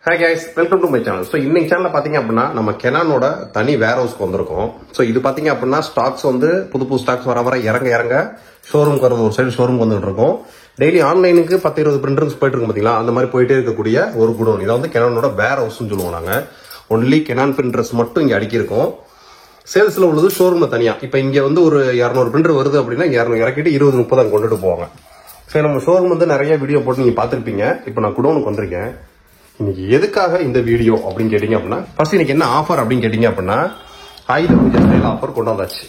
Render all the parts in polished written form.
Hi guys, welcome to my channel. So இன்னைக்கு சேனல்ல பாத்தீங்க அப்படின்னா நம்ம Canonோட தனி வேர் ஹவுஸ்க்கு வந்திருக்கோம். So இது பாத்தீங்க அப்படின்னா ஸ்டாக்ஸ் வந்து புது ஸ்டாக்ஸ் வர இறங்க ஷோரூம்க்கு வரது ஒரு சைடு ஷோரூம் வந்துட்டு இருக்கோம். டெய்லி ஆன்லைனுக்கு 10-20 பிரிண்டர்ஸ் போயிட்டு இருக்கும் பாத்தீங்களா, அந்த மாதிரி போயிட்டே இருக்கக்கூடிய ஒரு குடோன். இதை வந்து Canonோட வேர் ஹவுஸ்னு சொல்லுவோம் நாங்க. ஒன்லி Canon பிரிண்டர்ஸ் மட்டும் இங்க அடுக்கி இருக்கோம். சேல்ஸ்ல உள்ளது ஷோரூம்ல தனியா. இப்ப இங்க வந்து ஒரு 200 பிரிண்டர் வருது அப்படின்னா 200 இறக்கிட்டு 20-30 அங்க கொண்டுட்டு போவாங்க. சரி, நம்ம ஷோரூம் வந்து நிறைய வீடியோ போட்டு நீங்க பாத்திருப்பீங்க. இப்ப நான் குடோனுக்கு வந்திருக்கேன். இன்னைக்கு எதுக்காக இந்த வீடியோ அப்படின்னு கேட்டீங்க அப்படின்னா, ஃபர்ஸ்ட் இன்னைக்கு என்ன ஆஃபர் அப்படின்னு கேட்டீங்க அப்படின்னா, ஆயுத பூஜை ஸ்டைல் ஆஃபர் கொண்டு வந்தாச்சு.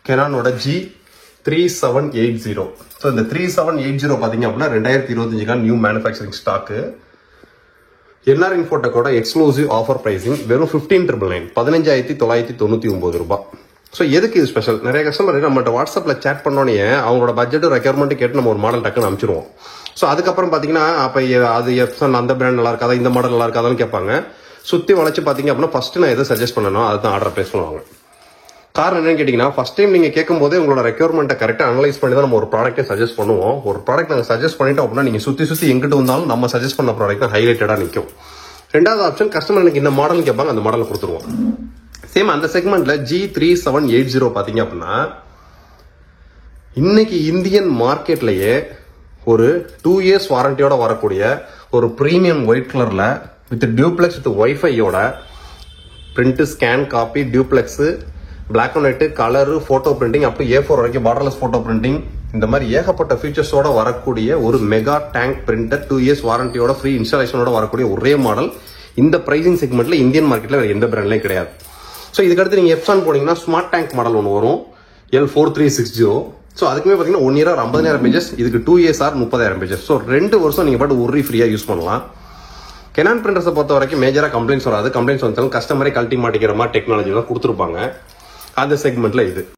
Canonோட G3780. ஸோ இந்த 3780 பாத்தீங்க அப்படின்னா 2025 நியூ மேனுஃபேக்சரிங் ஸ்டாக்கு. என்ஆர் இன்ஃபோடெக்கோட எக்ஸ்க்ளூசிவ் ஆஃபர் பிரைசிங் வெறும் 15,999 15,999 ரூபாய். ஸோ எதுக்கு இது ஸ்பெஷல்? நிறைய கஸ்டமர் நம்மகிட்ட வாட்ஸ்அப்ல சேட் பண்ணோன்னே அவங்களோட பட்ஜெட் ரெக்யர்மெண்ட் கேட்டு நம்ம ஒரு மாடல் டக்குன்னு அனுப்பிச்சிருவோம். ஸோ அதுக்கப்புறம் பாத்தீங்கன்னா அப்ப அது எப்சன் அந்த பிராண்ட் நல்லா இருக்காதா, இந்த மாடல் நல்லா இருக்காதான்னு கேட்பாங்க. சுத்தி வளைச்சு பாத்தீங்க அப்படின்னா ஃபர்ஸ்ட் நான் எதை சஜஸ்ட் பண்ணணும் அதுதான் ஆர்டர் பிளேஸ் பண்ணுவாங்க. காரணம் என்னன்னு கேட்டீங்கன்னா, ஃபர்ஸ்ட் டைம் நீங்க கேட்கும் போதே உங்களோட ரெக்யர்மெண்ட்டை கரெக்டா அனலைஸ் பண்ணி தான் நம்ம ஒரு ப்ராடக்ட்டை சஜஸ்ட் பண்ணுவோம். ஒரு ப்ராடக்ட் நாங்கள் சஜஸ்ட் பண்ணிட்டோம் அப்படின்னா நீங்க சுத்தி எங்கிட்ட வந்தாலும் நம்ம சஜஸ்ட் பண்ண ப்ராடக்ட் தான் ஹைலைட்டடா நிற்கும். ரெண்டாவது ஆப்ஷன், கஸ்டமர் எனக்கு இந்த மாடல் கேட்பாங்க, அந்த மாடல் கொடுத்துருவோம். சேம் அந்த செக்மெண்ட்ல G3780 பாத்தீங்க அப்படின்னா இன்னைக்கு இந்தியன் மார்க்கெட்லயே ஒரு 2 years வாரண்டியோட வரக்கூடிய ஒரு பிரீமியம் ஒயிட் கலர்ல வித் டியூப்ளெக்ஸ் வித் வைஃபையோட print, scan, copy, duplex, black and white, colour, photo printing, அப்படி A4 வரைக்கும் பார்டர்லெஸ் போட்டோ பிரிண்டிங், இந்த மாதிரி ஏகப்பட்ட ஃபீச்சர்ஸோட வரக்கூடிய ஒரு மெகா டேங்க் பிரிண்டர் 2 years வாரண்டியோட ஃப்ரீ இன்ஸ்டாலேஷனோட வரக்கூடிய ஒரே மாடல் இந்த பிரைசிங் செக்மெண்ட்ல இந்தியன் மார்க்கெட்ல வேற எந்த பிராண்ட்லயும் கிடையாது. ஸோ இதுக்கடுத்து நீங்க எப்சான் போனீங்கன்னா ஸ்மார்ட் டேங்க் மாடல் ஒன்று வரும், L4360. ஸோ அதுக்குமே பார்த்தீங்கன்னா 1 year 50,000 பேஜஸ், இதுக்கு 2 years 30,000 பேஜஸ். ஸோ 2 வருஷம் நீங்க பாட்டு உரி ஃப்ரீயா யூஸ் பண்ணலாம். Canon பிரிண்டர்ஸை பொறுத்த வரைக்கும் மேஜரா கம்ப்ளைண்ட்ஸ் வராது. கம்ப்ளைண்ட்ஸ் வந்தாலும் கஸ்டமரே கழட்டி மாட்டிக்கிற மாதிரி டெக்னாலஜி தான் கொடுத்துருப்பாங்க. அந்த செக்மெண்ட்ல இது